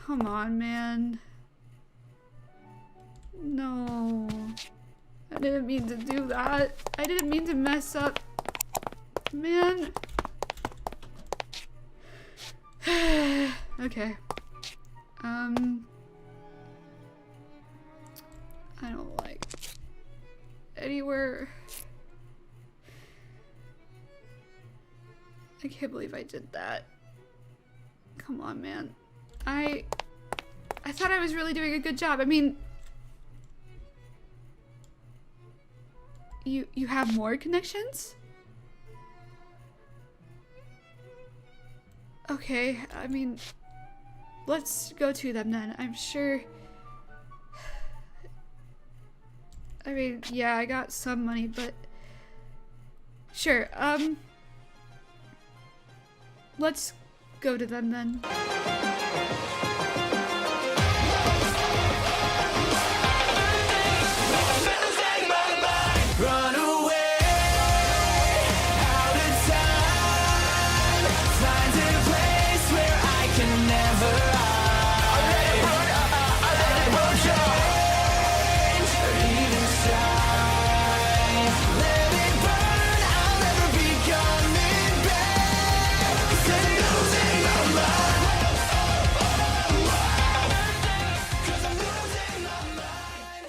Come on, man. No. I didn't mean to do that. I didn't mean to mess up. Man. Okay. I don't like anywhere. I can't believe I did that. Come on, man. I thought I was really doing a good job. I mean, you have more connections? Okay, I mean, let's go to them then. I'm sure. I mean, yeah, I got some money, but sure. Let's go to them then. Run away out of time. Find a place where I can never hide. I let it burn, change or even shine. Let it burn, I'll never be coming back. 'Cause I'm losing my mind. 'Cause I'm losing my mind.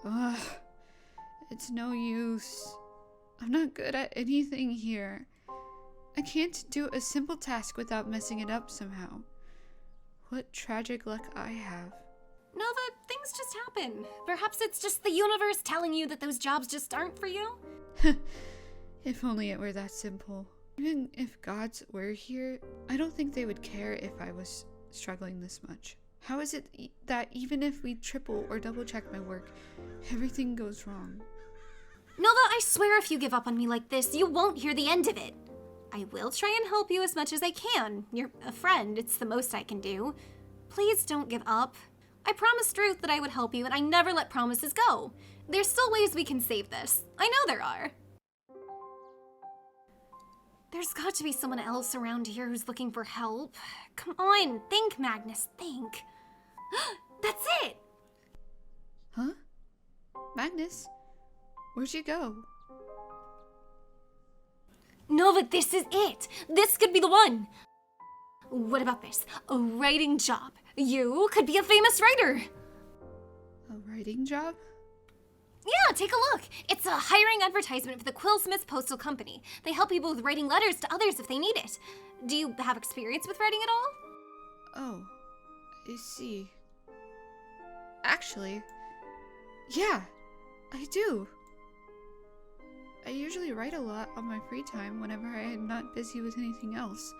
Ugh, it's no use. I'm not good at anything here. I can't do a simple task without messing it up somehow. What tragic luck I have. Nova, things just happen. Perhaps it's just the universe telling you that those jobs just aren't for you? If only it were that simple. Even if gods were here, I don't think they would care if I was struggling this much. How is it that even if we triple or double check my work, everything goes wrong? Nova, I swear if you give up on me like this, you won't hear the end of it. I will try and help you as much as I can. You're a friend, it's the most I can do. Please don't give up. I promised Ruth that I would help you, and I never let promises go. There's still ways we can save this. I know there are. There's got to be someone else around here who's looking for help. Come on, think, Magnes, think. That's it! Huh? Magnes? Where'd you go? Nova, this is it! This could be the one! What about this? A writing job. You could be a famous writer. A writing job? Yeah, take a look. It's a hiring advertisement for the Quillsmith Postal Company. They help people with writing letters to others if they need it. Do you have experience with writing at all? Oh, I see. Actually, yeah, I do. I usually write a lot on my free time whenever I am not busy with anything else.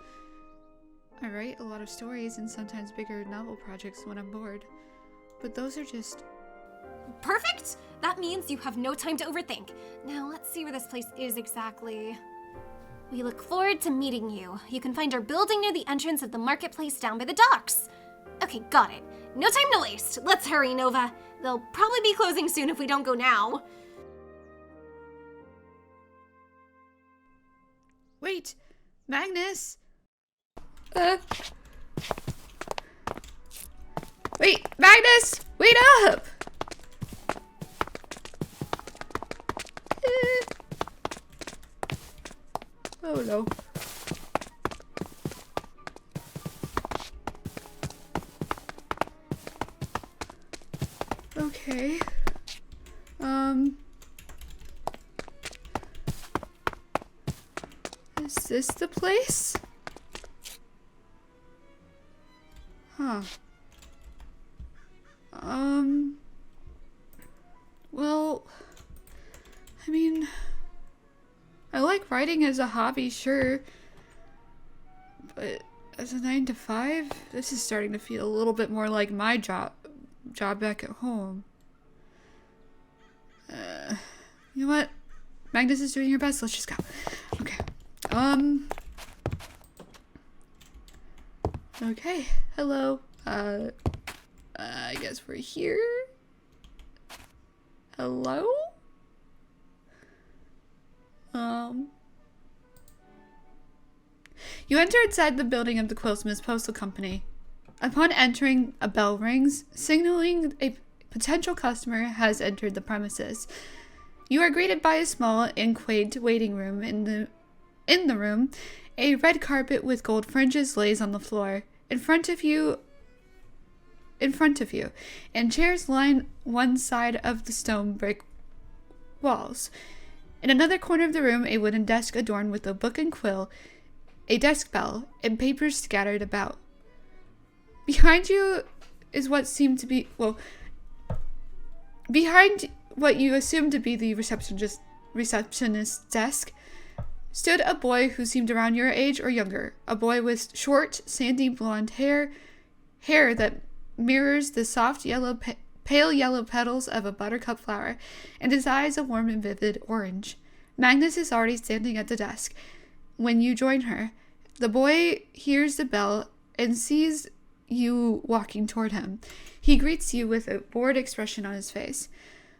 I write a lot of stories and sometimes bigger novel projects when I'm bored. But those are just... Perfect! That means you have no time to overthink. Now let's see where this place is exactly. We look forward to meeting you. You can find our building near the entrance of the marketplace down by the docks. Okay, got it. No time to waste. Let's hurry, Nova. They'll probably be closing soon if we don't go now. Wait! Magnes! Wait! Magnes! Wait up! Oh no. Okay. Is this the place? Huh. Well, I mean, I like writing as a hobby, sure, but as a 9 to 5, this is starting to feel a little bit more like my job back at home. You know what? Magnes is doing her best. Let's just go. Okay. Okay. Hello. I guess we're here. Hello? You enter inside the building of the Quillsmith's Postal Company. Upon entering, a bell rings, signaling a potential customer has entered the premises. You are greeted by a small and quaint waiting room. In the room, a red carpet with gold fringes lays on the floor. In front of you, and chairs line one side of the stone brick walls. In another corner of the room, a wooden desk adorned with a book and quill, a desk bell, and papers scattered about. Behind you is what seemed to be, behind what you assume to be the receptionist's desk, stood a boy who seemed around your age or younger. A boy with short, sandy blonde hair that mirrors the soft pale yellow petals of a buttercup flower, and his eyes a warm and vivid orange. Magnes is already standing at the desk when you join her. The boy hears the bell and sees you walking toward him. He greets you with a bored expression on his face.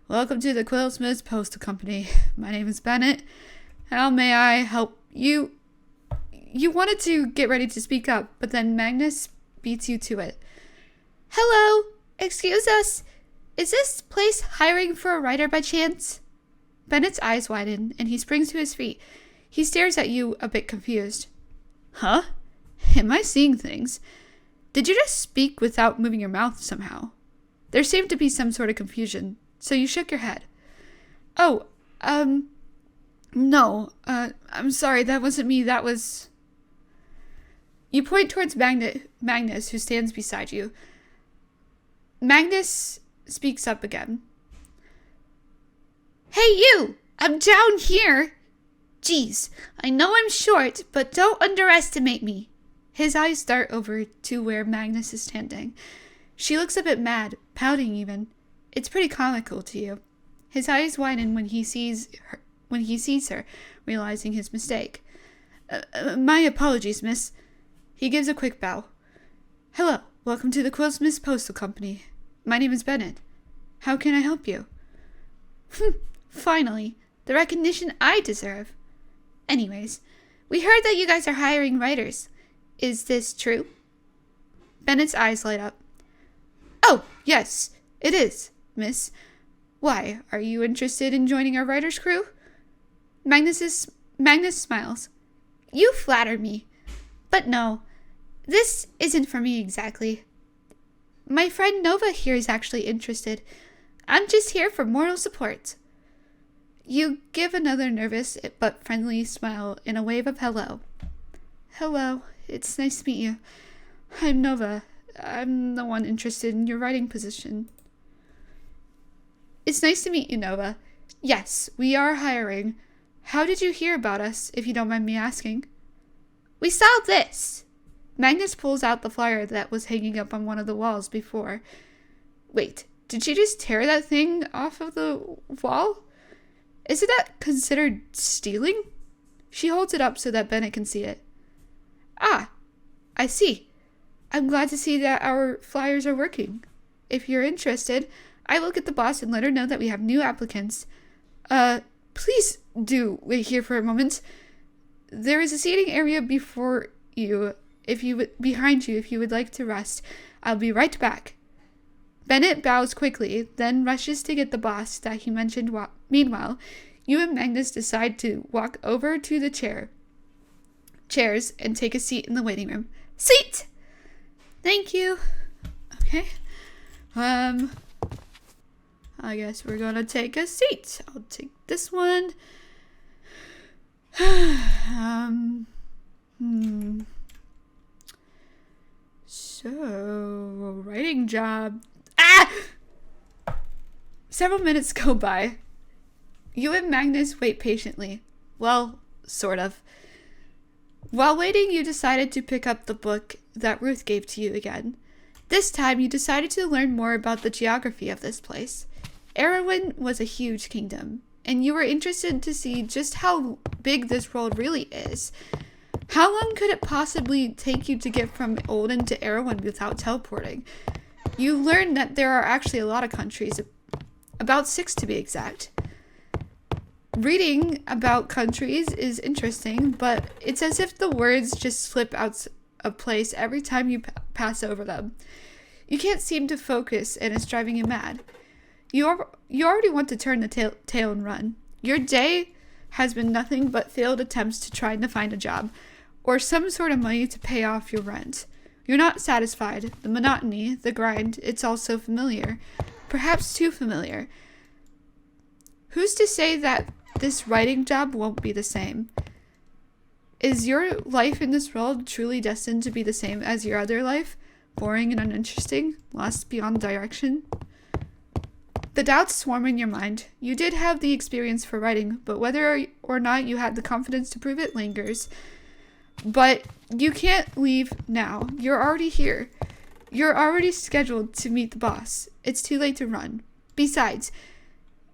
Welcome to the Quillsmith's Postal Company. My name is Bennett. How may I help you? You wanted to get ready to speak up, but then Magnes beats you to it. Hello, excuse us. Is this place hiring for a writer by chance? Bennett's eyes widen, and he springs to his feet. He stares at you, a bit confused. Huh? Am I seeing things? Did you just speak without moving your mouth somehow? There seemed to be some sort of confusion, so you shook your head. Oh, no, I'm sorry, that wasn't me, that was... You point towards Magnes, who stands beside you. Magnes speaks up again. Hey you! I'm down here! Geez, I know I'm short, but don't underestimate me. His eyes dart over to where Magnes is standing. She looks a bit mad, pouting even. It's pretty comical to you. His eyes widen when he sees her, realizing his mistake. My apologies, miss. He gives a quick bow. Hello, welcome to the Quillsmith's Postal Company. My name is Bennett. How can I help you? Finally, the recognition I deserve. Anyways, we heard that you guys are hiring writers. Is this true? Bennett's eyes light up. Oh, yes, it is, miss. Why, are you interested in joining our writers' crew? Magnes smiles. You flatter me. But no, this isn't for me exactly. My friend Nova here is actually interested. I'm just here for moral support. You give another nervous but friendly smile in a wave of hello. Hello, it's nice to meet you. I'm Nova. I'm the one interested in your writing position. It's nice to meet you, Nova. Yes, we are hiring. How did you hear about us, if you don't mind me asking? We saw this. Magnes pulls out the flyer that was hanging up on one of the walls before. Wait, did she just tear that thing off of the wall? Isn't that considered stealing? She holds it up so that Bennett can see it. Ah, I see. I'm glad to see that our flyers are working. If you're interested, I will get the boss and let her know that we have new applicants. Please do wait here for a moment. There is a seating area behind you, if you would like to rest. I'll be right back. Bennett bows quickly, then rushes to get the boss that he mentioned. Meanwhile, you and Magnes decide to walk over to the chair. chairs and take a seat in the waiting room. Seat! Thank you. Okay. I guess we're gonna take a seat. I'll take this one. So, writing job. Ah! Several minutes go by. You and Magnes wait patiently. Well, sort of. While waiting, you decided to pick up the book that Ruth gave to you again. This time, you decided to learn more about the geography of this place. Erewhon was a huge kingdom, and you were interested to see just how big this world really is. How long could it possibly take you to get from Olden to Erewhon without teleporting? You learned that there are actually a lot of countries, about 6 to be exact. Reading about countries is interesting, but it's as if the words just slip out of place every time you pass over them. You can't seem to focus, and it's driving you mad. You already want to turn the tail and run. Your day has been nothing but failed attempts to try to find a job, or some sort of money to pay off your rent. You're not satisfied. The monotony, the grind, it's all so familiar. Perhaps too familiar. Who's to say that this writing job won't be the same? Is your life in this world truly destined to be the same as your other life? Boring and uninteresting? Lost beyond direction? The doubts swarm in your mind. You did have the experience for writing, but whether or not you had the confidence to prove it lingers. But you can't leave now. You're already here. You're already scheduled to meet the boss. It's too late to run. Besides,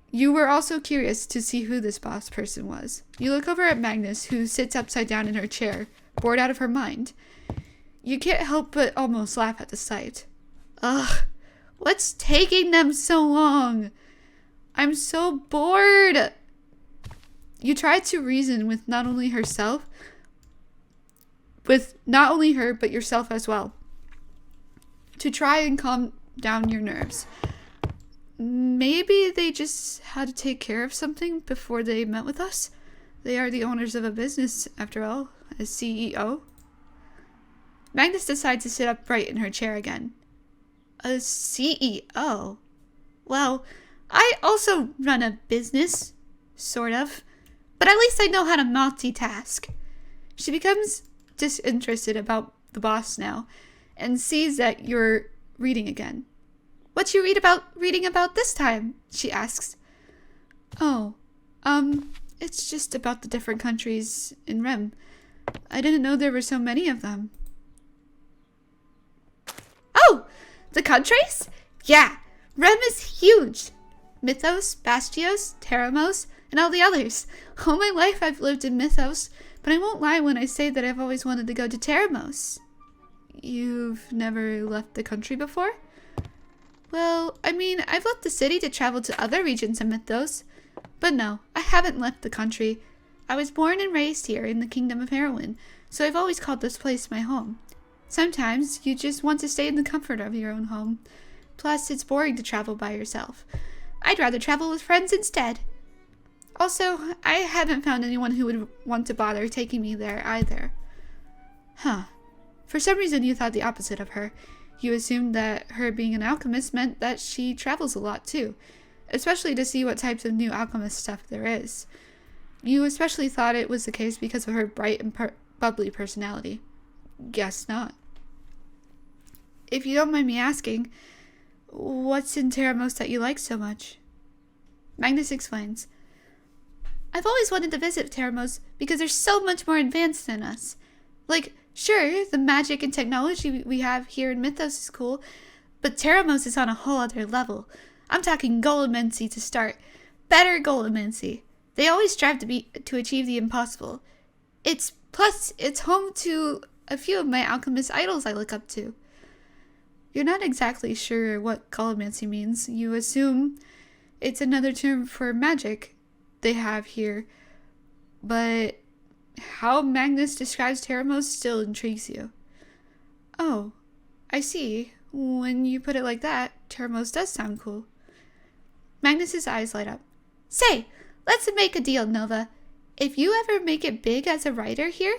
you were also curious to see who this boss person was. You look over at Magnes, who sits upside down in her chair, bored out of her mind. You can't help but almost laugh at the sight. Ugh, what's taking them so long? I'm so bored. You try to reason with not only her, but yourself as well, to try and calm down your nerves. Maybe they just had to take care of something before they met with us. They are the owners of a business, after all, as CEO. Magnes decides to sit upright in her chair again. A CEO? Well, I also run a business, sort of, but at least I know how to multitask. She becomes disinterested about the boss now, and sees that you're reading again. What you reading about this time? She asks. Oh, it's just about the different countries in REM. I didn't know there were so many of them. Oh, the countries? Yeah, REM is huge. Mythos, Bastios, Teramos, and all the others. All my life I've lived in Mythos, but I won't lie when I say that I've always wanted to go to Teramos. You've never left the country before? Well, I mean, I've left the city to travel to other regions in Mythos. But no, I haven't left the country. I was born and raised here in the kingdom of Erewhon, so I've always called this place my home. Sometimes you just want to stay in the comfort of your own home. Plus, it's boring to travel by yourself. I'd rather travel with friends instead. Also, I haven't found anyone who would want to bother taking me there either. Huh. For some reason you thought the opposite of her. You assumed that her being an alchemist meant that she travels a lot too, especially to see what types of new alchemist stuff there is. You especially thought it was the case because of her bright and bubbly personality. Guess not. If you don't mind me asking, what's in Teramos that you like so much? Magnes explains. I've always wanted to visit Teramos because they're so much more advanced than us. Like, sure, the magic and technology we have here in Mythos is cool, but Teramos is on a whole other level. I'm talking golemancy to start. Better golemancy. They always strive to achieve the impossible. It's home to a few of my alchemist idols I look up to. You're not exactly sure what golemancy means. You assume it's another term for magic they have here, but how Magnes describes Teramos still intrigues you. Oh, I see. When you put it like that, Teramos does sound cool. Magnes's eyes light up. Say, let's make a deal, Nova. If you ever make it big as a writer here,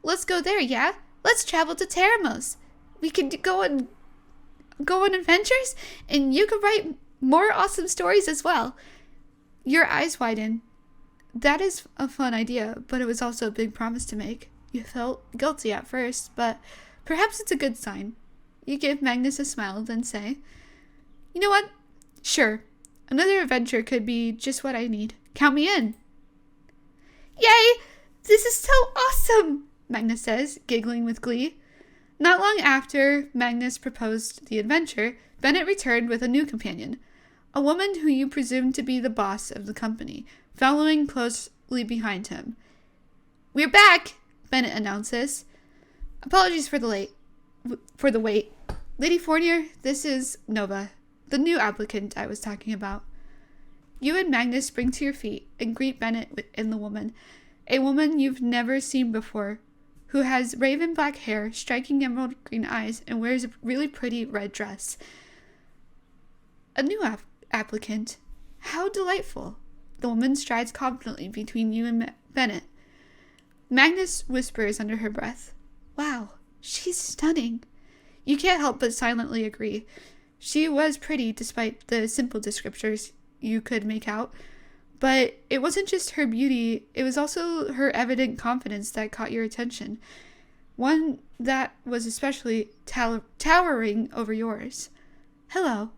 let's go there, yeah? Let's travel to Teramos. We can go on adventures, and you can write more awesome stories as well. Your eyes widen. That is a fun idea, but it was also a big promise to make. You felt guilty at first, but perhaps it's a good sign. You give Magnes a smile, then say, you know what? Sure. Another adventure could be just what I need. Count me in. Yay! This is so awesome! Magnes says, giggling with glee. Not long after Magnes proposed the adventure, Bennett returned with a new companion, a woman who you presumed to be the boss of the company, following closely behind him. We're back, Bennett announces. Apologies for the wait. Lady Fournier, this is Nova, the new applicant I was talking about. You and Magnes spring to your feet and greet Bennett and the woman, a woman you've never seen before, who has raven black hair, striking emerald green eyes, and wears a really pretty red dress. A new applicant. How delightful. The woman strides confidently between you and Bennett. Magnes whispers under her breath, wow, she's stunning. You can't help but silently agree. She was pretty despite the simple descriptors you could make out. But it wasn't just her beauty, it was also her evident confidence that caught your attention. One that was especially towering over yours. Hello,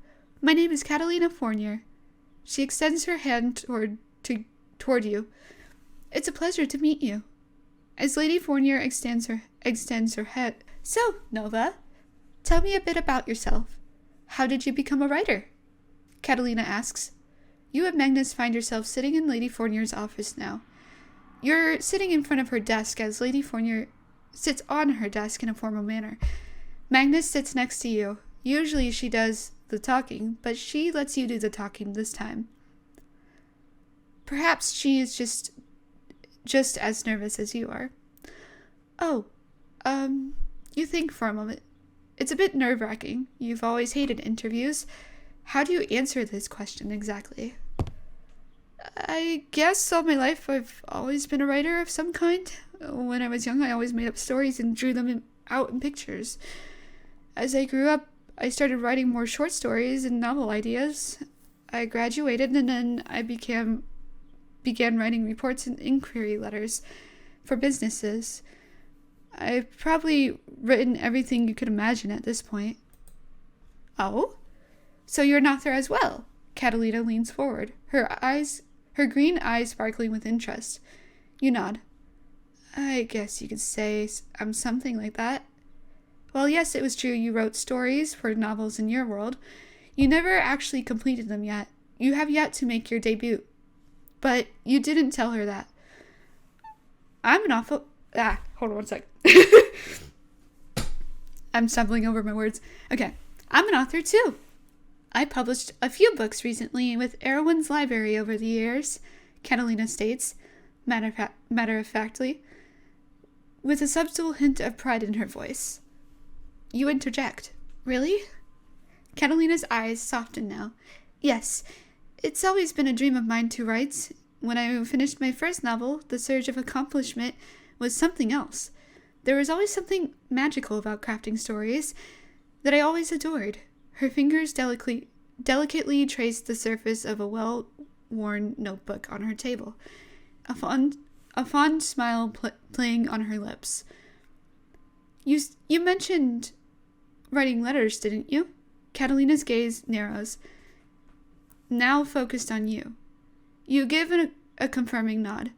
my name is Catalina Fournier. She extends her hand toward you. It's a pleasure to meet you. As Lady Fournier extends her head. So, Nova, tell me a bit about yourself. How did you become a writer? Catalina asks. You and Magnes find yourself sitting in Lady Fournier's office now. You're sitting in front of her desk as Lady Fournier sits on her desk in a formal manner. Magnes sits next to you. Usually she does the talking, but she lets you do the talking this time. Perhaps she is just as nervous as you are. Oh, you think for a moment. It's a bit nerve-wracking. You've always hated interviews. How do you answer this question exactly? I guess all my life I've always been a writer of some kind. When I was young, I always made up stories and drew them out in pictures. As I grew up, I started writing more short stories and novel ideas. I graduated and then I began writing reports and inquiry letters for businesses. I've probably written everything you could imagine at this point. Oh? So you're an author as well? Catalina leans forward, her green eyes sparkling with interest. You nod. I guess you could say I'm something like that. Well, yes, it was true you wrote stories for novels in your world. You never actually completed them yet. You have yet to make your debut. But you didn't tell her that. Hold on one sec. I'm stumbling over my words. Okay, I'm an author too. I published a few books recently with Erewhon's Library over the years, Catalina states, matter-of-factly, with a subtle hint of pride in her voice. You interject. Really? Catalina's eyes soften now. Yes, it's always been a dream of mine to write. When I finished my first novel, The Surge of Accomplishment was something else. There was always something magical about crafting stories that I always adored. Her fingers delicately traced the surface of a well-worn notebook on her table, a fond smile playing on her lips. You mentioned writing letters, didn't you? Catalina's gaze narrows, now focused on you. You give a confirming nod.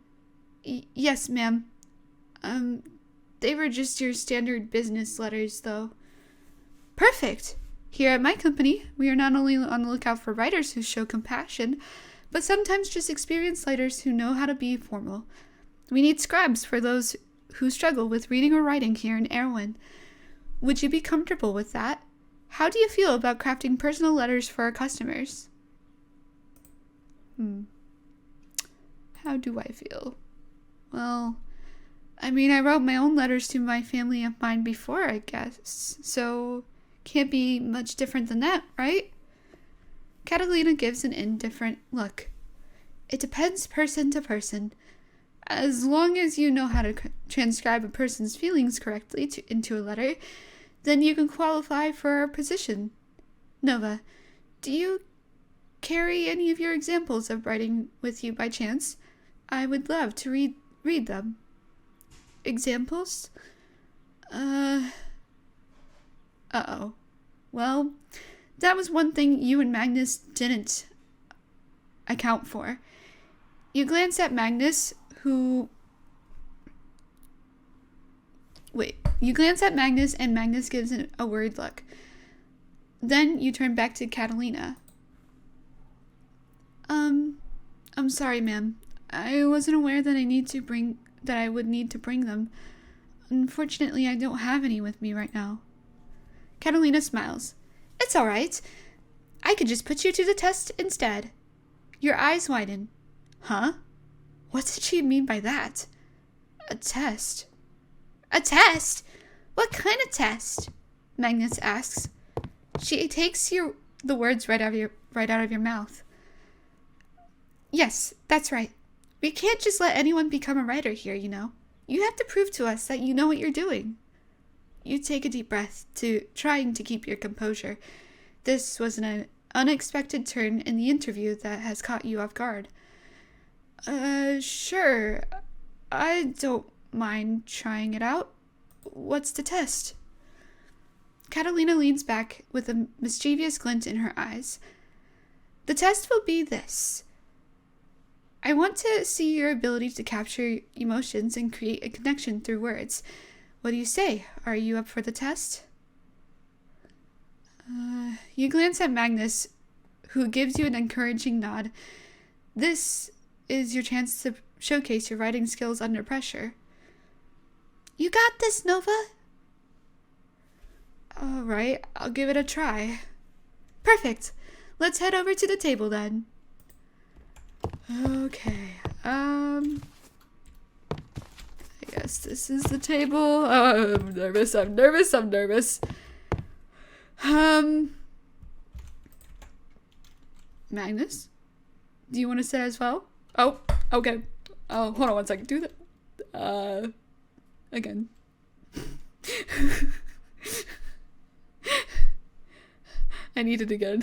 Yes, ma'am. They were just your standard business letters, though. Perfect! Here at my company, we are not only on the lookout for writers who show compassion, but sometimes just experienced writers who know how to be formal. We need scribes for those who struggle with reading or writing here in Erewhon. Would you be comfortable with that? How do you feel about crafting personal letters for our customers? How do I feel? Well, I mean, I wrote my own letters to my family of mine before, I guess, so can't be much different than that, right? Catalina gives an indifferent look. It depends person to person. As long as you know how to transcribe a person's feelings correctly into a letter, then you can qualify for our position. Nova, do you carry any of your examples of writing with you by chance? I would love to read them. Examples? Uh-oh. Well, that was one thing you and Magnes didn't account for. You glance at Magnes, You glance at Magnes, and Magnes gives a worried look. Then you turn back to Catalina. I'm sorry, ma'am. I wasn't aware that I would need to bring them. Unfortunately, I don't have any with me right now. Catalina smiles. It's all right. I could just put you to the test instead. Your eyes widen. Huh? What did she mean by that? A test. A test? What kind of test? Magnes asks. She takes the words right out of your mouth. Yes, that's right. We can't just let anyone become a writer here, you know. You have to prove to us that you know what you're doing. You take a deep breath, trying to keep your composure. This was an unexpected turn in the interview that has caught you off guard. Sure. I don't mind trying it out. What's the test? Catalina leans back with a mischievous glint in her eyes. The test will be this. I want to see your ability to capture emotions and create a connection through words. What do you say? Are you up for the test? You glance at Magnes, who gives you an encouraging nod. This is your chance to showcase your writing skills under pressure. You got this, Nova. All right, I'll give it a try. Perfect. Let's head over to the table then. Okay, I guess this is the table. Oh, I'm nervous. Magnes? Do you want to sit as well? Oh, okay. Oh, hold on one second. Do that. Again. I need it again.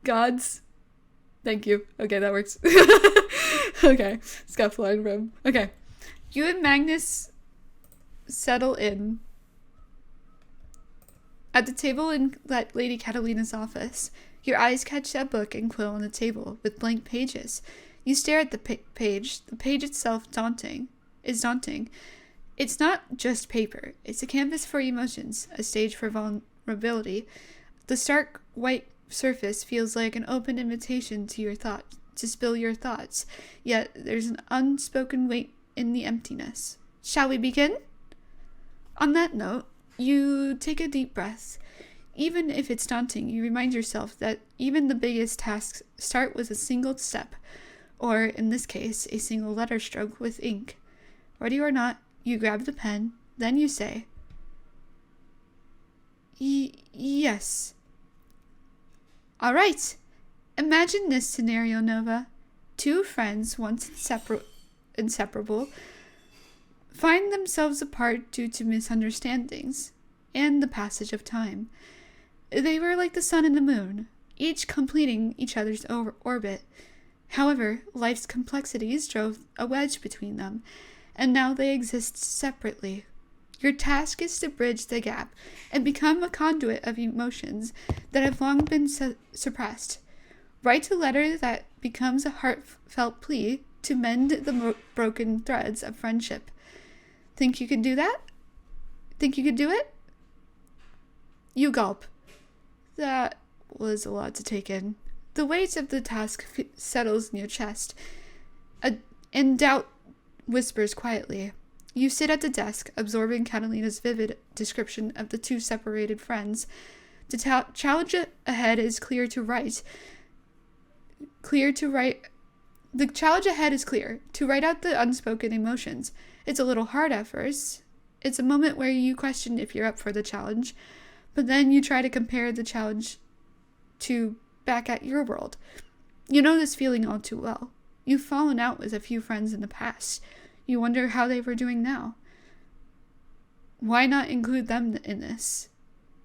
Gods. Thank you. Okay, that works. Okay, scuffline room. Okay. You and Magnes settle in at the table in Lady Catalina's office. Your eyes catch a book and quill on the table with blank pages. You stare at the page. The page itself is daunting. It's not just paper. It's a canvas for emotions, a stage for vulnerability. The stark white surface feels like an open invitation to spill your thoughts, yet there's an unspoken weight in the emptiness. Shall we begin? On that note, you take a deep breath. Even if it's daunting, you remind yourself that even the biggest tasks start with a single step, or in this case, a single letter stroke with ink. Ready or not, you grab the pen, then you say, yes. All right. Imagine this scenario, Nova. Two friends, once inseparable, find themselves apart due to misunderstandings and the passage of time. They were like the sun and the moon, each completing each other's orbit. However, life's complexities drove a wedge between them, and now they exist separately. Your task is to bridge the gap and become a conduit of emotions that have long been suppressed. Write a letter that becomes a heartfelt plea to mend the broken threads of friendship. Think you can do that? Think you could do it? You gulp. That was a lot to take in. The weight of the task settles in your chest, and doubt whispers quietly. You sit at the desk, absorbing Catalina's vivid description of the two separated friends. The challenge ahead is clear. To write out the unspoken emotions. It's a little hard at first. It's a moment where you question if you're up for the challenge, But then you try to compare the challenge to back at your world. You know this feeling all too well. You've fallen out with a few friends in the past. You wonder how they were doing now. Why not include them in this?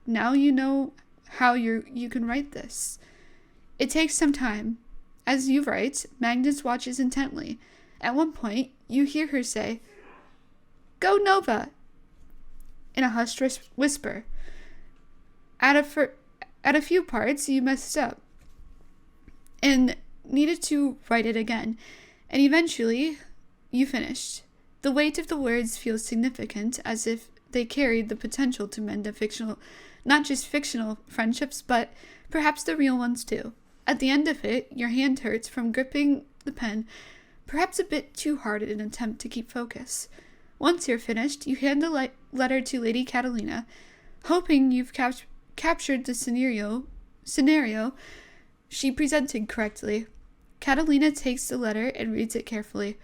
Now you know how you can write this. It takes some time. As you write, Magnes watches intently. At one point, you hear her say, "Go Nova," in a hushed whisper. At a few parts, you messed up and needed to write it again, and eventually, you finished. The weight of the words feels significant, as if they carried the potential to mend not just fictional friendships, but perhaps the real ones too. At the end of it, your hand hurts from gripping the pen, perhaps a bit too hard in an attempt to keep focus. Once you're finished, you hand the letter to Lady Catalina, hoping you've captured the scenario she presented correctly. Catalina takes the letter and reads it carefully,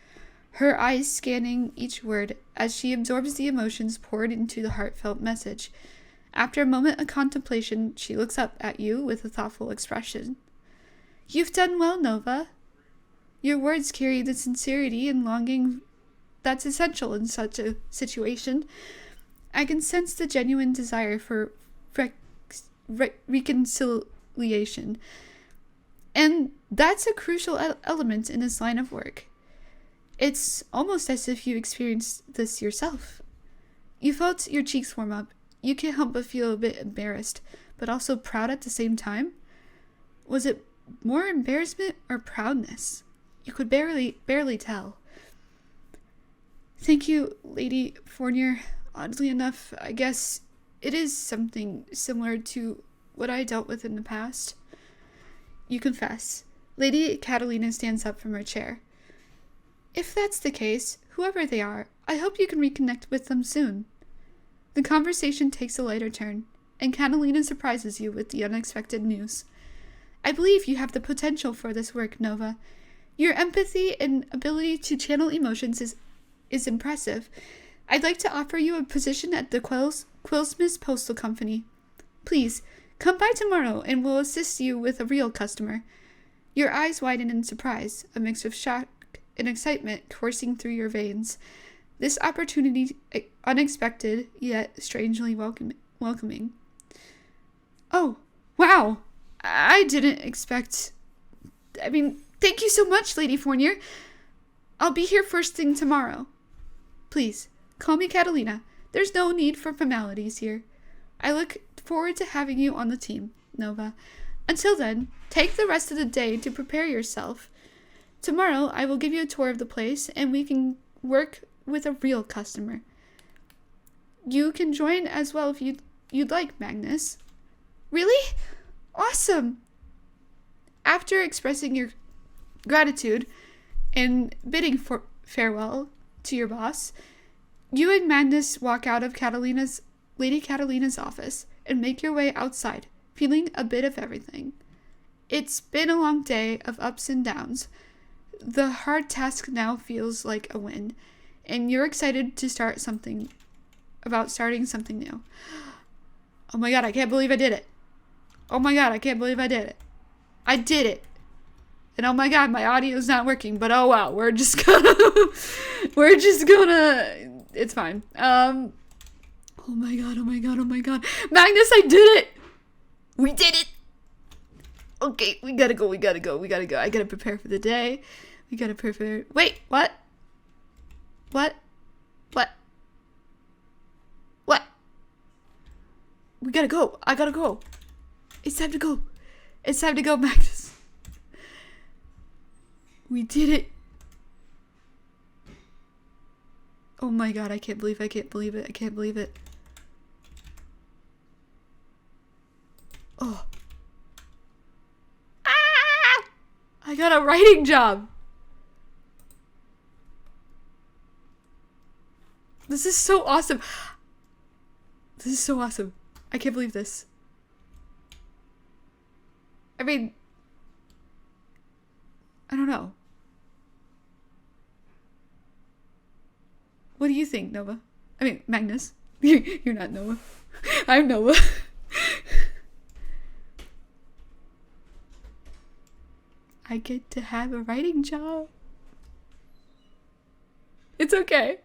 her eyes scanning each word as she absorbs the emotions poured into the heartfelt message. After a moment of contemplation, she looks up at you with a thoughtful expression. "You've done well, Nova. Your words carry the sincerity and longing that's essential in such a situation. I can sense the genuine desire for reconciliation. And that's a crucial element in this line of work. It's almost as if you experienced this yourself. You felt your cheeks warm up. You can't help but feel a bit embarrassed, but also proud at the same time. Was it more embarrassment or proudness? You could barely tell. Thank you, Lady Fournier. Oddly enough, I guess it is something similar to what I dealt with in the past. You confess. Lady Catalina stands up from her chair. If that's the case, whoever they are, I hope you can reconnect with them soon. The conversation takes a lighter turn, and Catalina surprises you with the unexpected news. I believe you have the potential for this work, Nova. Your empathy and ability to channel emotions is impressive. I'd like to offer you a position at the Quillsmith's Postal Company. Please, come by tomorrow and we'll assist you with a real customer. Your eyes widen in surprise, a mix of shock and excitement coursing through your veins. This opportunity, unexpected, yet strangely welcoming. Oh, wow! I didn't expect... thank you so much, Lady Fournier. I'll be here first thing tomorrow. Please, call me Catalina. There's no need for formalities here. I look forward to having you on the team, Nova. Until then, take the rest of the day to prepare yourself. Tomorrow, I will give you a tour of the place, and we can work with a real customer. You can join as well if you'd like, Magnes. Really? Awesome! After expressing your gratitude and bidding farewell to your boss, you and Magnes walk out of Lady Catalina's office and make your way outside, feeling a bit of everything. It's been a long day of ups and downs. The hard task now feels like a win, and you're excited to starting something new. Oh my god, I can't believe I did it. Oh my god, I can't believe I did it. I did it. And oh my god, my audio's not working, but oh wow, we're just gonna, it's fine. Oh my god. Magnes, I did it! We did it! Okay, we gotta go. I gotta prepare for the day. Wait, what? We gotta go. I gotta go. It's time to go. Magnes. We did it. Oh my god, I can't believe it. Oh. Ah! I got a writing job. This is so awesome. I can't believe this. I don't know. What do you think, Nova? Magnes. You're not Nova. I'm Nova. I get to have a writing job. It's okay.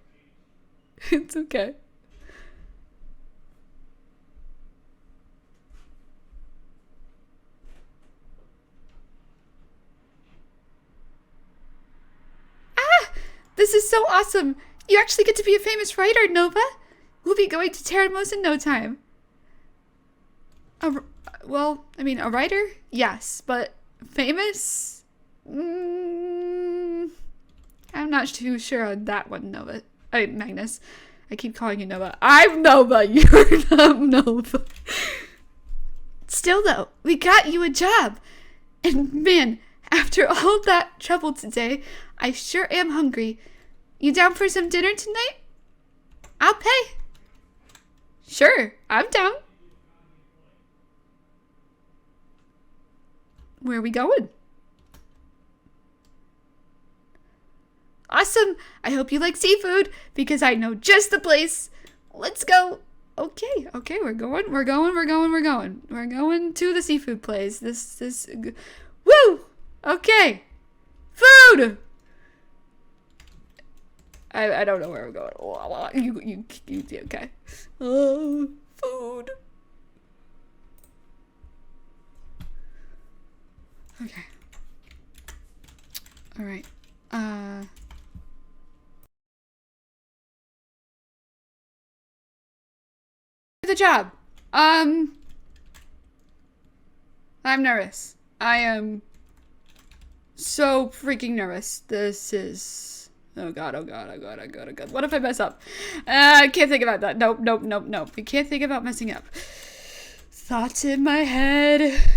It's okay. Ah! This is so awesome! You actually get to be a famous writer, Nova! We'll be going to Terramos in no time. Well, I mean, a writer? Yes, but famous? I'm not too sure on that one, Nova. Magnus. I keep calling you Nova. I'm Nova! You're not Nova. Still, though, we got you a job. And man, after all that trouble today, I sure am hungry. You down for some dinner tonight? I'll pay. Sure, I'm down. Where are we going? Awesome! I hope you like seafood, because I know just the place. Let's go. Okay, we're going to the seafood place. Woo! Okay. Food! I don't know where we're going. You okay. Food. Okay. Alright. The job. I'm nervous. I am so freaking nervous. This is... Oh god. What if I mess up? I can't think about that. Nope. We can't think about messing up. Thoughts in my head.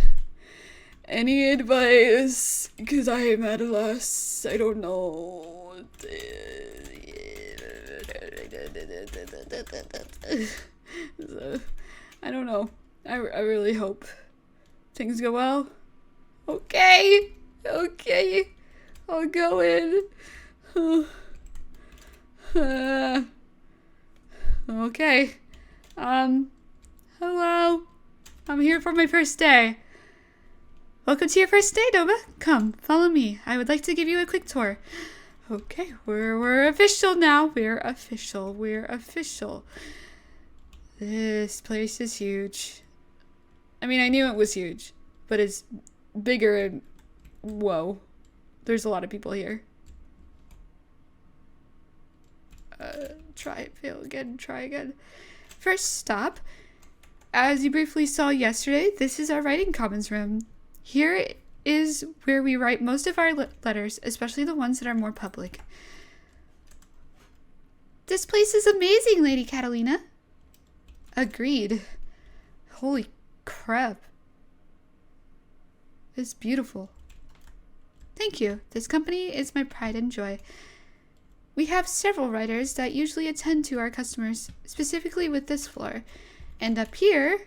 Any advice? Because I am at a loss. I don't know. I don't know. I really hope things go well. Okay. I'll go in. Okay. Hello. I'm here for my first day. Welcome to your first day, Nova. Come, follow me. I would like to give you a quick tour. Okay, we're official now. We're official. This place is huge. I mean, I knew it was huge, but it's bigger and... Whoa. There's a lot of people here. Fail again, try again. First stop. As you briefly saw yesterday, this is our writing commons room. Here is where we write most of our letters, especially the ones that are more public. This place is amazing, Lady Catalina. Agreed. Holy crap. It's beautiful. Thank you. This company is my pride and joy. We have several writers that usually attend to our customers, specifically with this floor. And up here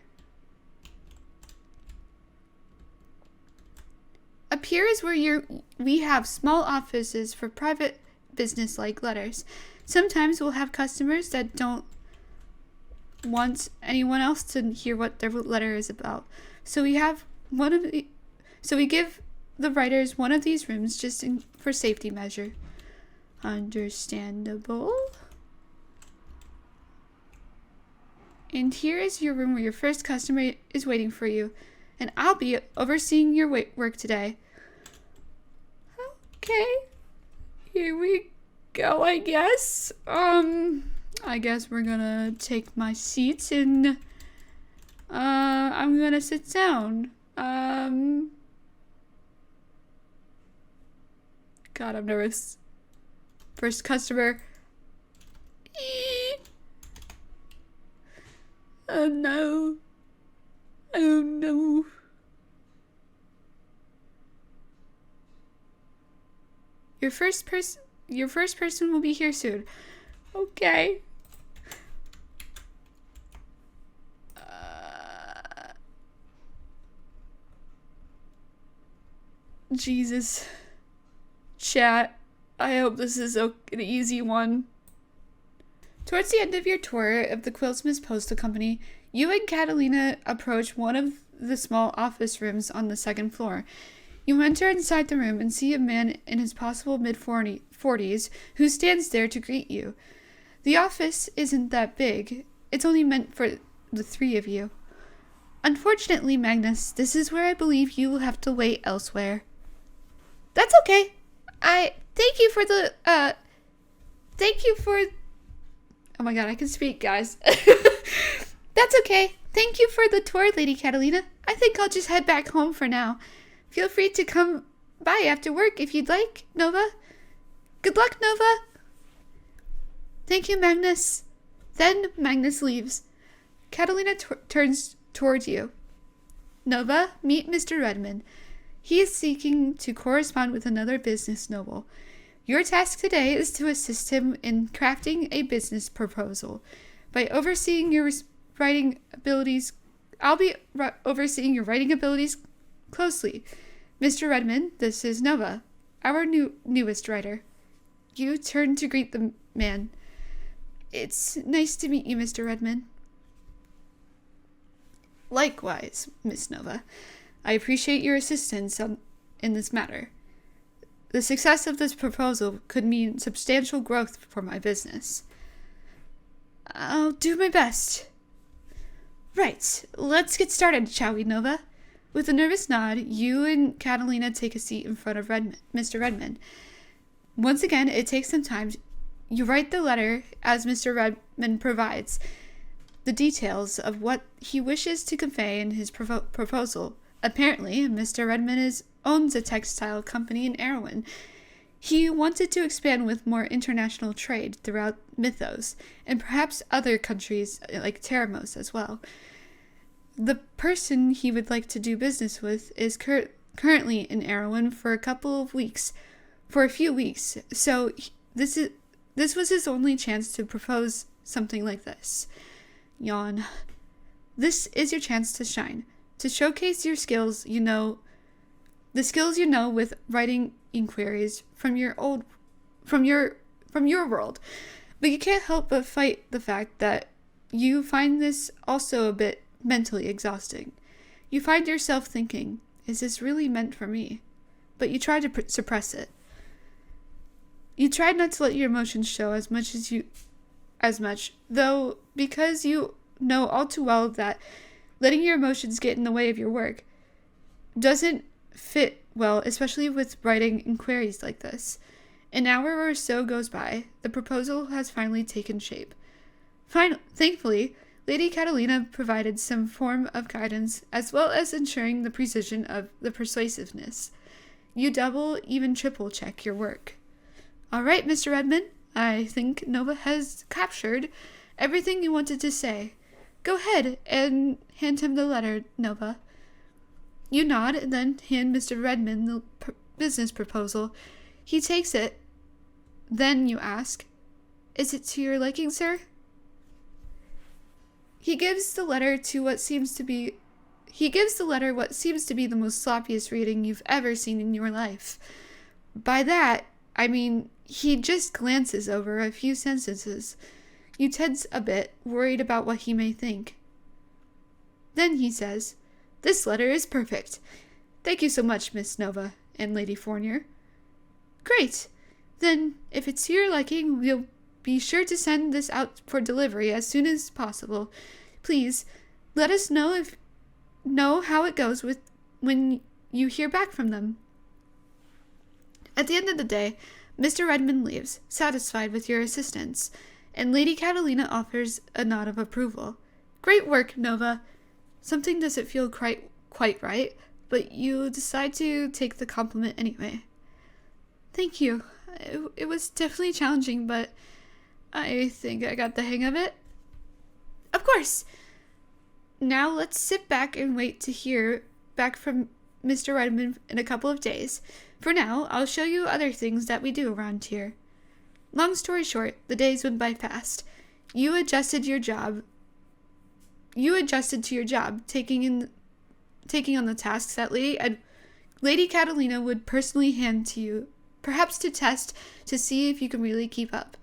is where we have small offices for private business like letters. Sometimes we'll have customers that don't want anyone else to hear what their letter is about. So we give the writers one of these rooms just for safety measure. Understandable. And here is your room where your first customer is waiting for you. And I'll be overseeing your work today. Okay. Here we go, I guess. I guess we're gonna take my seat and I'm gonna sit down. God, I'm nervous. First customer. Oh no. Oh no. Your first person will be here soon. Okay. Jesus. Chat. I hope this is an easy one. Towards the end of your tour of the Quillsmith Postal Company, you and Catalina approach one of the small office rooms on the second floor. You enter inside the room and see a man in his possible mid-40s who stands there to greet you. The office isn't that big. It's only meant for the three of you. Unfortunately, Magnes, this is where I believe you will have to wait elsewhere. That's okay. Thank you for oh my god, I can speak, guys. That's okay. Thank you for the tour, Lady Catalina. I think I'll just head back home for now. Feel free to come by after work if you'd like, Nova. Good luck, Nova. Thank you, Magnes. Then Magnes leaves. Catalina turns towards you. Nova, meet Mr. Redmond. He is seeking to correspond with another business noble. Your task today is to assist him in crafting a business proposal. By overseeing your writing abilities, I'll be overseeing your writing abilities closely. Mr. Redmond, this is Nova, our newest writer. You turn to greet the man. It's nice to meet you, Mr. Redmond. Likewise, Miss Nova. I appreciate your assistance in this matter. The success of this proposal could mean substantial growth for my business. I'll do my best. Right, let's get started, shall we, Nova? With a nervous nod, you and Catalina take a seat in front of Mr. Redmond. Once again, it takes some time. You write the letter as Mr. Redmond provides the details of what he wishes to convey in his proposal. Apparently, Mr. Redmond owns a textile company in Erwin. He wanted to expand with more international trade throughout Mythos, and perhaps other countries like Teramos as well. The person he would like to do business with is currently in Erwin for a few weeks, so this was his only chance to propose something like this. Yawn. This is your chance to shine, to showcase your skills with writing inquiries from your world. But you can't help but fight the fact that you find this also a bit mentally exhausting. You find yourself thinking, is this really meant for me? But you try to suppress it. You try not to let your emotions show as much, though, because you know all too well that letting your emotions get in the way of your work doesn't fit well, especially with writing inquiries like this. An hour or so goes by. The proposal has finally taken shape. Thankfully, Lady Catalina provided some form of guidance, as well as ensuring the precision of the persuasiveness. You double, even triple check your work. All right, Mr. Redmond, I think Nova has captured everything you wanted to say. Go ahead and hand him the letter, Nova. You nod and then hand Mr. Redmond the business proposal. He takes it. Then you ask, is it to your liking, sir? He gives the letter what seems to be the most sloppiest reading you've ever seen in your life. By that, I mean he just glances over a few sentences. You tense a bit, worried about what he may think. Then he says, this letter is perfect. Thank you so much, Miss Nova and Lady Fournier. Great. Then, if it's to your liking, we'll be sure to send this out for delivery as soon as possible. Please, let us know how it goes when you hear back from them. At the end of the day, Mr. Redmond leaves, satisfied with your assistance, and Lady Catalina offers a nod of approval. Great work, Nova. Something doesn't feel quite right, but you decide to take the compliment anyway. Thank you. It was definitely challenging, but I think I got the hang of it. Of course! Now let's sit back and wait to hear back from Mr. Redmond in a couple of days. For now, I'll show you other things that we do around here. Long story short, the days went by fast. You adjusted to your job, taking on the tasks that Lady Catalina would personally hand to you, perhaps to test to see if you can really keep up.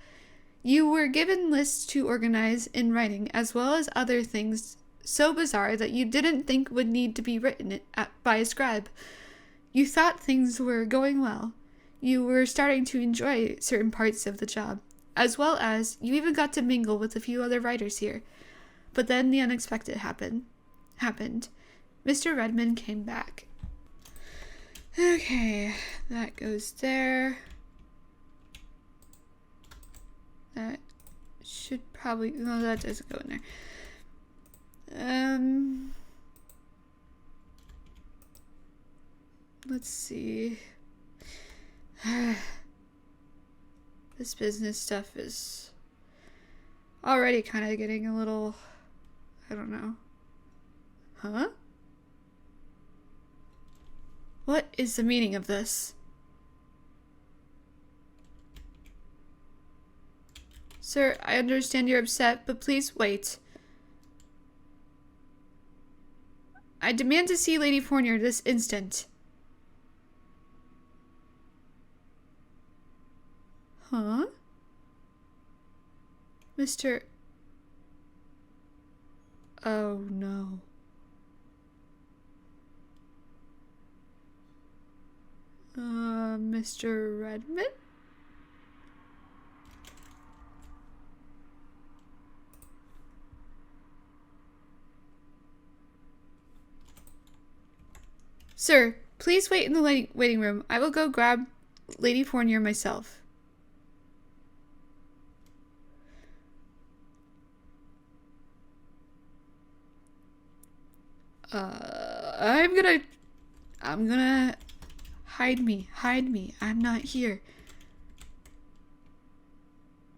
You were given lists to organize in writing, as well as other things so bizarre that you didn't think would need to be written by a scribe. You thought things were going well. You were starting to enjoy certain parts of the job, as well as you even got to mingle with a few other writers here. But then the unexpected happened. Mr. Redmond came back. Okay, that goes there. That should probably... No, that doesn't go in there. Let's see. This business stuff is already kind of getting a little... I don't know. Huh? What is the meaning of this? Sir, I understand you're upset, but please wait. I demand to see Lady Fournier this instant. Huh? Mr. Oh no. Mr. Redmond? Sir, please wait in the waiting room. I will go grab Lady Fournier myself. I'm gonna hide me. I'm not here.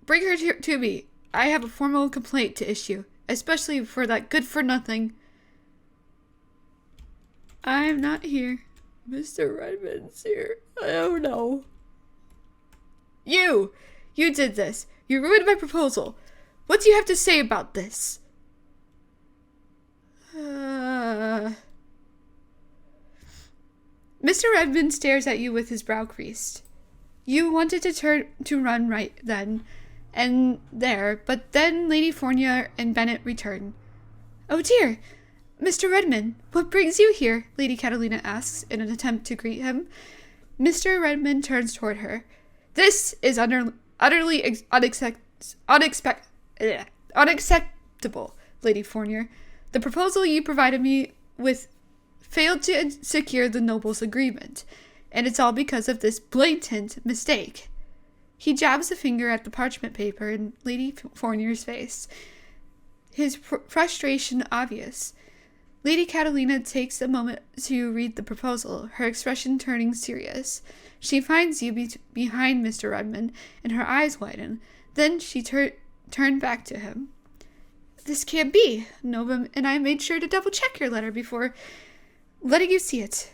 Bring her to me. I have a formal complaint to issue, especially for that good-for-nothing. I'm not here. Mr. Redmond's here. Oh no. You did this. You ruined my proposal. What do you have to say about this? Mr. Redmond stares at you with his brow creased. You wanted to run right then and there, but then Lady Fournier and Bennett return. Oh dear! Mr. Redmond, what brings you here? Lady Catalina asks in an attempt to greet him. Mr. Redmond turns toward her. This is utterly unacceptable, Lady Fournier. The proposal you provided me with failed to secure the noble's agreement, and it's all because of this blatant mistake. He jabs a finger at the parchment paper in Lady Fournier's face, his frustration obvious. Lady Catalina takes a moment to read the proposal, her expression turning serious. She finds you behind Mr. Redmond, and her eyes widen. Then she turned back to him. This can't be. Nova and I made sure to double-check your letter before letting you see it,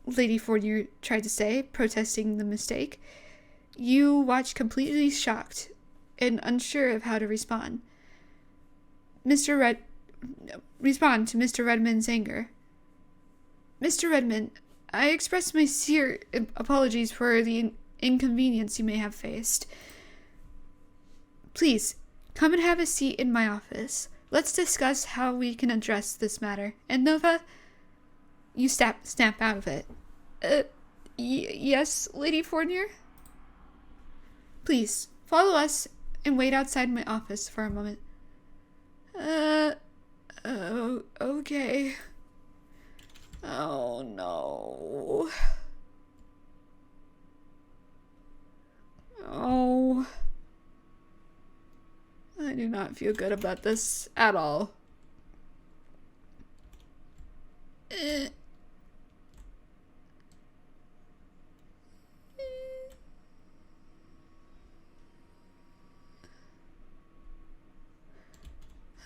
Lady Fournier tried to say, protesting the mistake. You watched completely shocked and unsure of how to respond. Respond to Mr. Redmond's anger. Mr. Redmond, I express my sincere apologies for the inconvenience you may have faced. Please, come and have a seat in my office. Let's discuss how we can address this matter. And Nova, you snap out of it. Yes, Lady Fournier? Please, follow us and wait outside my office for a moment. Okay. Oh, no. Oh. I do not feel good about this at all.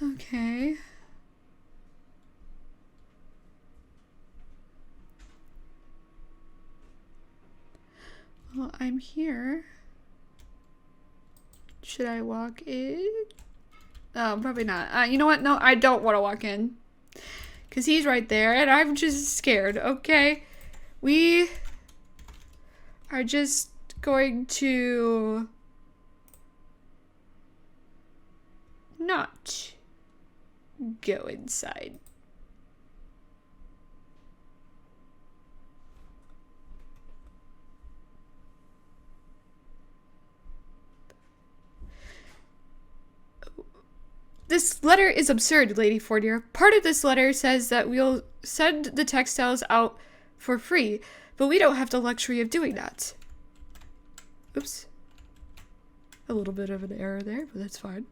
Okay. Well, I'm here. Should I walk in? Oh, probably not. You know what? No, I don't want to walk in. Because he's right there, and I'm just scared, okay? We are just going to not go inside. This letter is absurd, Lady Fournier. Part of this letter says that we'll send the textiles out for free, but we don't have the luxury of doing that. Oops. A little bit of an error there, but that's fine.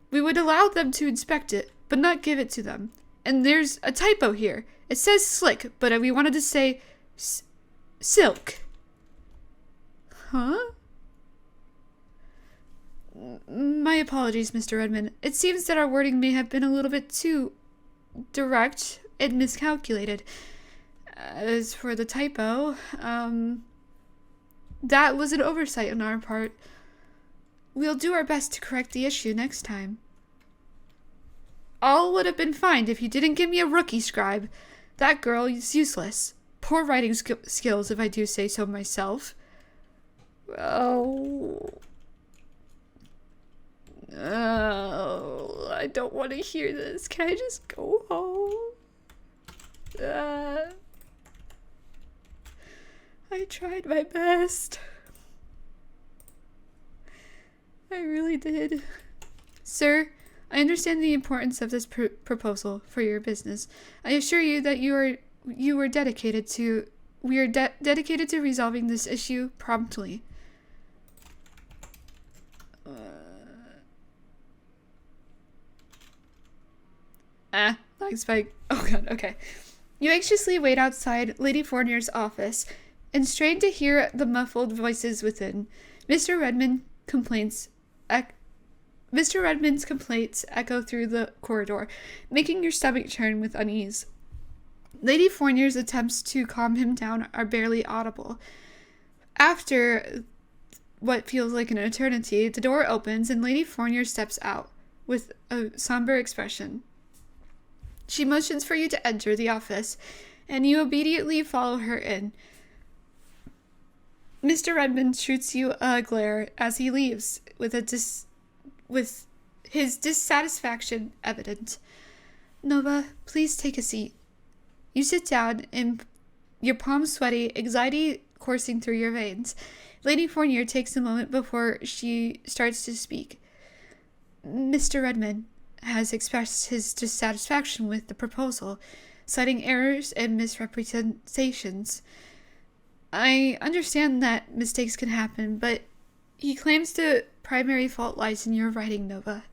We would allow them to inspect it, but not give it to them. And there's a typo here. It says slick, but we wanted to say silk. Huh? My apologies, Mr. Redmond. It seems that our wording may have been a little bit too direct and miscalculated. As for the typo, that was an oversight on our part. We'll do our best to correct the issue next time. All would have been fine if you didn't give me a rookie scribe. That girl is useless. Poor writing skills, if I do say so myself. Oh, I don't want to hear this. Can I just go home? I tried my best. I really did. Sir, I understand the importance of this proposal for your business. I assure you that we are dedicated to resolving this issue promptly. Lag spike. Oh god, okay. You anxiously wait outside Lady Fournier's office and strain to hear the muffled voices within. Mr. Redmond's complaints echo through the corridor, making your stomach churn with unease. Lady Fournier's attempts to calm him down are barely audible. After what feels like an eternity, the door opens and Lady Fournier steps out with a somber expression. She motions for you to enter the office, and you obediently follow her in. Mr. Redmond shoots you a glare as he leaves, with his dissatisfaction evident. Nova, please take a seat. You sit down, your palms sweaty, anxiety coursing through your veins. Lady Fournier takes a moment before she starts to speak. Mr. Redmond has expressed his dissatisfaction with the proposal, citing errors and misrepresentations. I understand that mistakes can happen, but he claims the primary fault lies in your writing, Nova.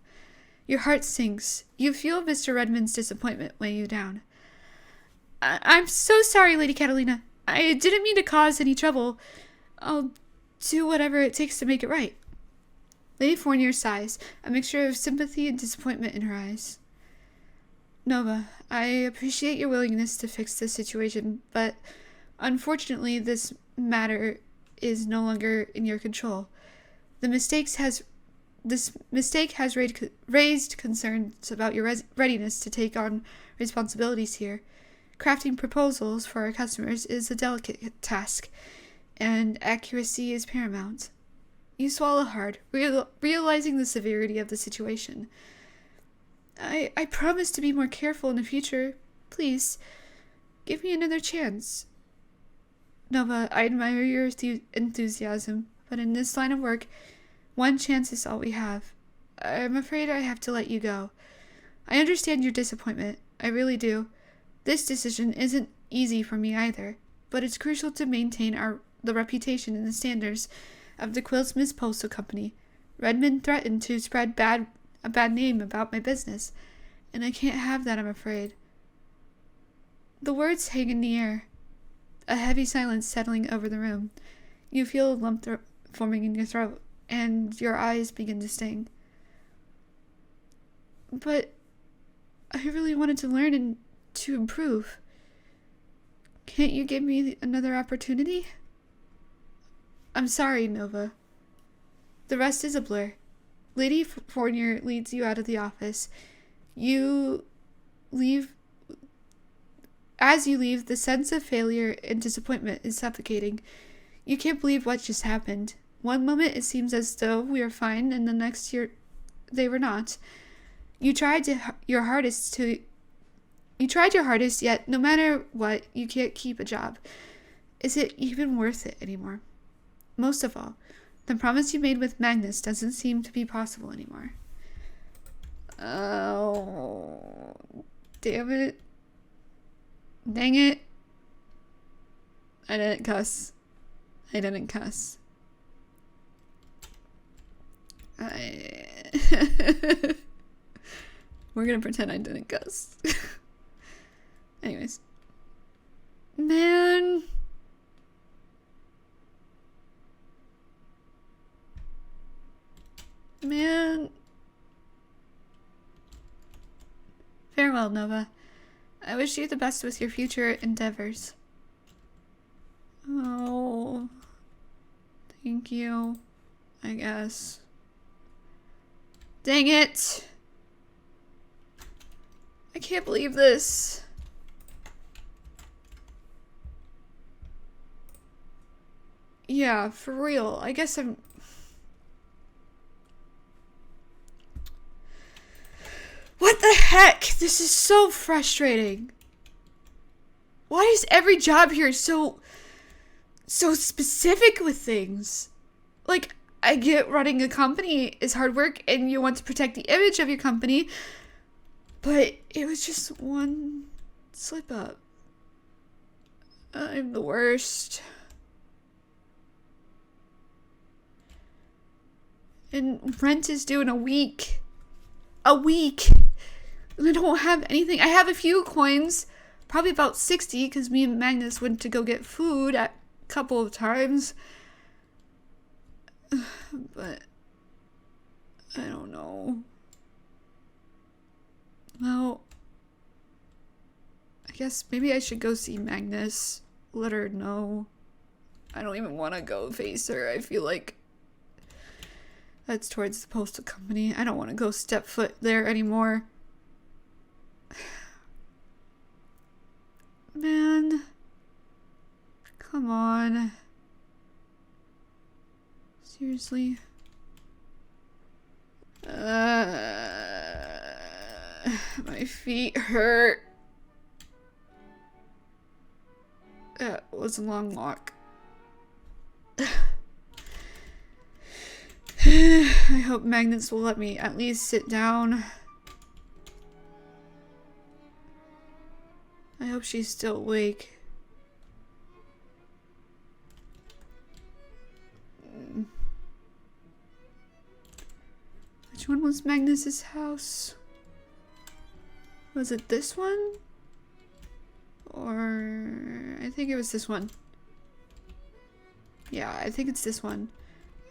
Your heart sinks. You feel Mr. Redmond's disappointment weigh you down. I'm so sorry, Lady Catalina. I didn't mean to cause any trouble. I'll do whatever it takes to make it right. Lady Fournier sighs, a mixture of sympathy and disappointment in her eyes. Nova, I appreciate your willingness to fix the situation, but unfortunately this matter is no longer in your control. This mistake has raised concerns about your readiness to take on responsibilities here. Crafting proposals for our customers is a delicate task, and accuracy is paramount. You swallow hard, realizing the severity of the situation. I promise to be more careful in the future. Please, give me another chance. Nova, I admire your enthusiasm, but in this line of work, one chance is all we have. I'm afraid I have to let you go. I understand your disappointment. I really do. This decision isn't easy for me either, but it's crucial to maintain the reputation and the standards of the Quillsmith Postal Company. Redmond threatened to spread a bad name about my business, and I can't have that, I'm afraid. The words hang in the air, a heavy silence settling over the room. You feel a lump forming in your throat, and your eyes begin to sting. But I really wanted to learn and to improve. Can't you give me another opportunity? I'm sorry, Nova. The rest is a blur. Lady Fournier leads you out of the office. As you leave, the sense of failure and disappointment is suffocating. You can't believe what just happened. One moment it seems as though we are fine, and the next they were not. You tried your hardest, yet no matter what, you can't keep a job. Is it even worth it anymore? Most of all, the promise you made with Magnes doesn't seem to be possible anymore. Oh, damn it. Dang it. I didn't cuss. I didn't cuss. We're gonna pretend I didn't cuss. Anyways. Man. Man. Farewell, Nova. I wish you the best with your future endeavors. Oh. Thank you. I guess. Dang it! I can't believe this. Yeah, for real. I guess I'm... What the heck? This is so frustrating. Why is every job here so specific with things? Like, I get running a company is hard work and you want to protect the image of your company, but it was just one slip up. I'm the worst. And rent is due in a week. A week! And I don't have anything. I have a few coins, probably about 60, because me and Magnes went to go get food a couple of times. But I don't know. Well, I guess maybe I should go see Magnes. Let her know. I don't even want to go face her. I feel like that's towards the postal company. I don't want to go step foot there anymore. Man. Come on. Seriously. My feet hurt. That was a long walk. I hope Magnes will let me at least sit down. I hope she's still awake. Which one was Magnes's house? Was it this one? Or... I think it was this one. Yeah, I think it's this one.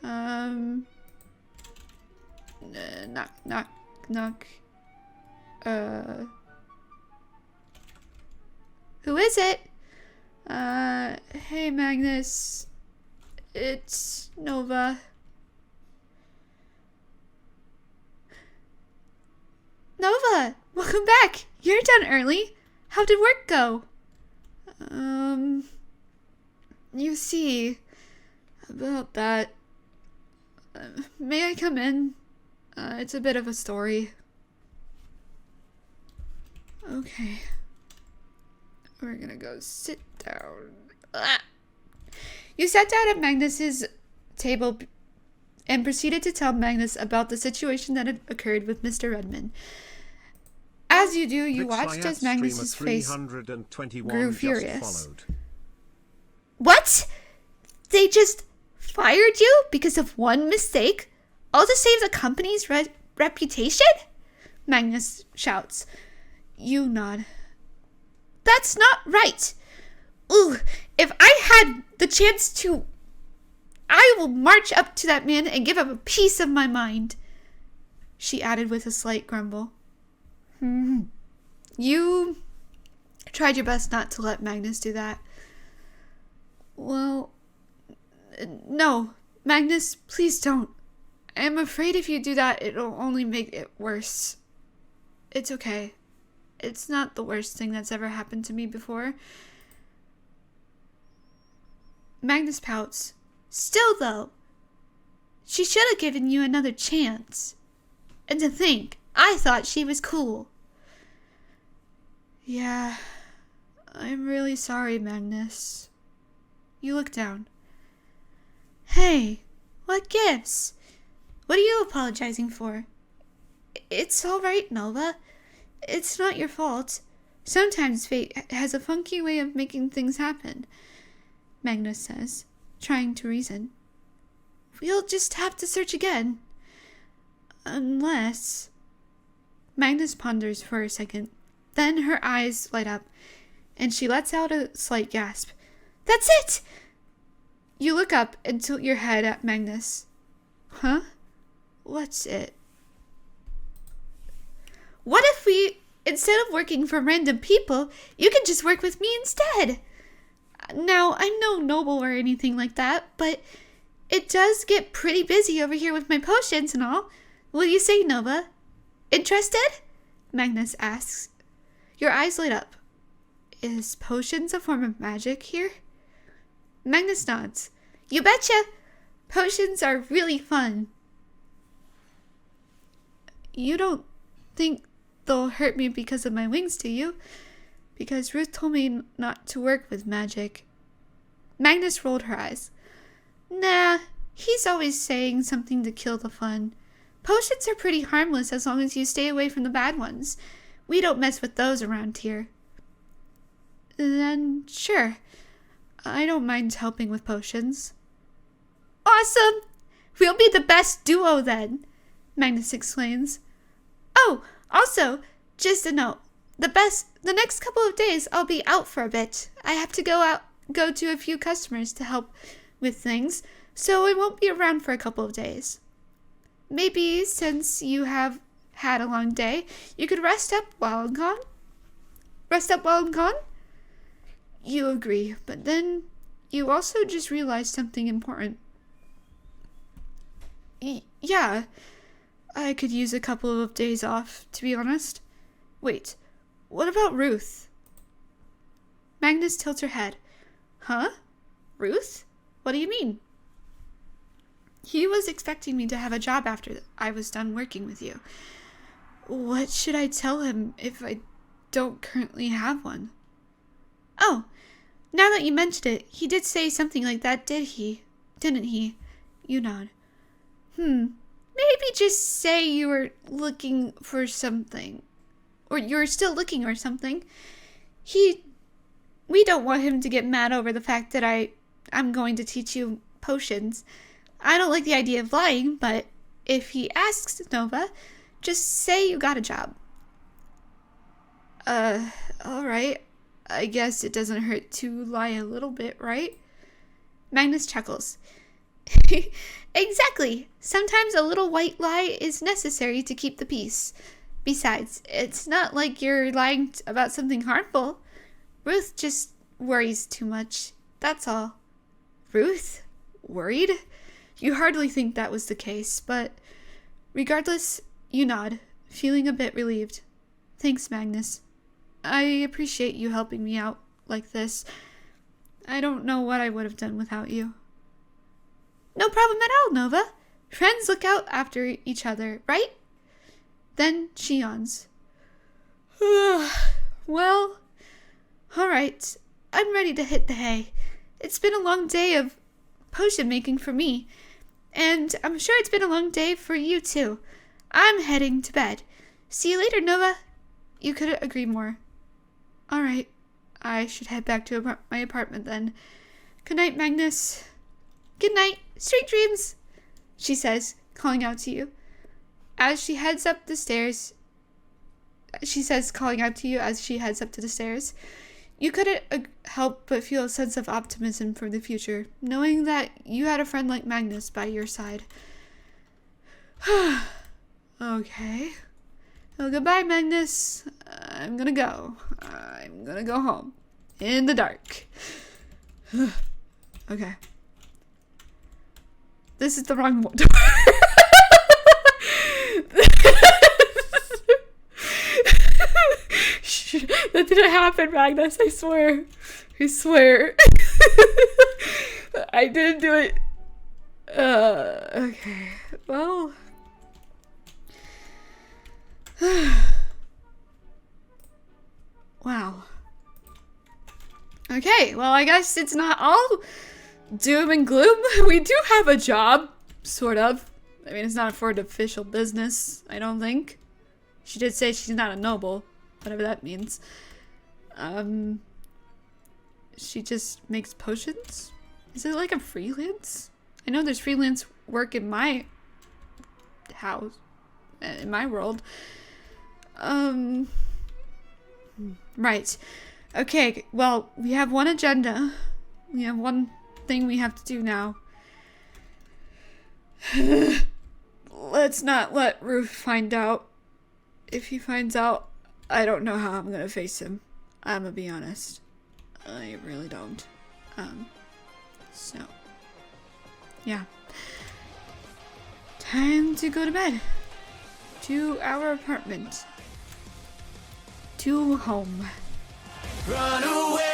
Knock. Who is it? Hey Magnes. It's Nova. Nova! Welcome back! You're done early. How did work go? You see, about that, may I come in? It's a bit of a story. Okay. We're gonna go sit down. Ah. You sat down at Magnes's table and proceeded to tell Magnes about the situation that had occurred with Mr. Redmond. As you do, you watched as Magnes's face grew furious. What? They just fired you because of one mistake? All to save the company's reputation? Magnes shouts. You nod. That's not right. Ooh, if I had the chance to, I will march up to that man and give him a piece of my mind. She added with a slight grumble. You tried your best not to let Magnes do that. Well, no, Magnes, please don't. I'm afraid if you do that, it'll only make it worse. It's okay. It's not the worst thing that's ever happened to me before. Magnes pouts. Still, though, she should have given you another chance. And to think, I thought she was cool. Yeah, I'm really sorry, Magnes. You look down. Hey, what gives? What are you apologizing for? It's alright, Nova. It's not your fault. Sometimes fate has a funky way of making things happen, Magnes says, trying to reason. We'll just have to search again. Unless... Magnes ponders for a second. Then her eyes light up, and she lets out a slight gasp. That's it! You look up and tilt your head at Magnes. Huh? What's it? What if we, instead of working for random people, you can just work with me instead? Now, I'm no noble or anything like that, but it does get pretty busy over here with my potions and all. What do you say, Nova? Interested? Magnes asks. Your eyes light up. Is potions a form of magic here? Magnes nods. You betcha! Potions are really fun. You don't think they'll hurt me because of my wings, do you? Because Ruth told me not to work with magic. Magnes rolled her eyes. Nah, he's always saying something to kill the fun. Potions are pretty harmless as long as you stay away from the bad ones. We don't mess with those around here. Then, sure. I don't mind helping with potions. Awesome! We'll be the best duo then, Magnes explains. Oh, also, just a note. The next couple of days I'll be out for a bit. I have to go to a few customers to help with things, so I won't be around for a couple of days. Maybe since you have had a long day, you could rest up while I'm gone? Rest up while I'm gone? You agree, but then you also just realized something important. Yeah, I could use a couple of days off, to be honest. Wait, what about Ruth? Magnes tilts her head. Huh? Ruth? What do you mean? He was expecting me to have a job after I was done working with you. What should I tell him if I don't currently have one? Oh, now that you mentioned it, he did say something like that, didn't he? You nod. Maybe just say you were looking for something. Or you're still looking or something. We don't want him to get mad over the fact that I'm going to teach you potions. I don't like the idea of lying, but if he asks Nova, just say you got a job. Alright. I guess it doesn't hurt to lie a little bit, right? Magnes chuckles. Exactly. Sometimes a little white lie is necessary to keep the peace. Besides, it's not like you're lying about something harmful. Ruth just worries too much. That's all. Ruth? Worried? You hardly think that was the case, but regardless, you nod, feeling a bit relieved. Thanks, Magnes. I appreciate you helping me out like this. I don't know what I would have done without you. No problem at all, Nova. Friends look out after each other, right? Then she yawns. Well, alright. I'm ready to hit the hay. It's been a long day of potion making for me. And I'm sure it's been a long day for you too. I'm heading to bed. See you later, Nova. You couldn't agree more. Alright. I should head back to my apartment then. Good night, Magnes. Good night. Sweet dreams, she says, calling out to you. As she heads up the stairs, calling out to you as she heads up to the stairs. You couldn't help but feel a sense of optimism for the future, knowing that you had a friend like Magnes by your side. Okay. Well, goodbye, Magnes. I'm gonna go. I'm gonna go home. In the dark. Okay. This is the wrong door. That didn't happen, Magnes. I swear. I swear. I didn't do it. Okay. Well. Wow. Okay. Well, I guess it's not all doom and gloom. We do have a job. Sort of. I mean, it's not for an official business, I don't think. She did say she's not a noble, whatever that means. She just makes potions? Is it like a freelance? I know there's freelance work in my house, in my world. Right. Okay, well, we have one agenda. We have one thing we have to do now. Let's not let Ruth find out. If he finds out, I don't know how I'm gonna face him. I'm gonna be honest. I really don't. So. Yeah. Time to go to bed. To our apartment. To home. Run away.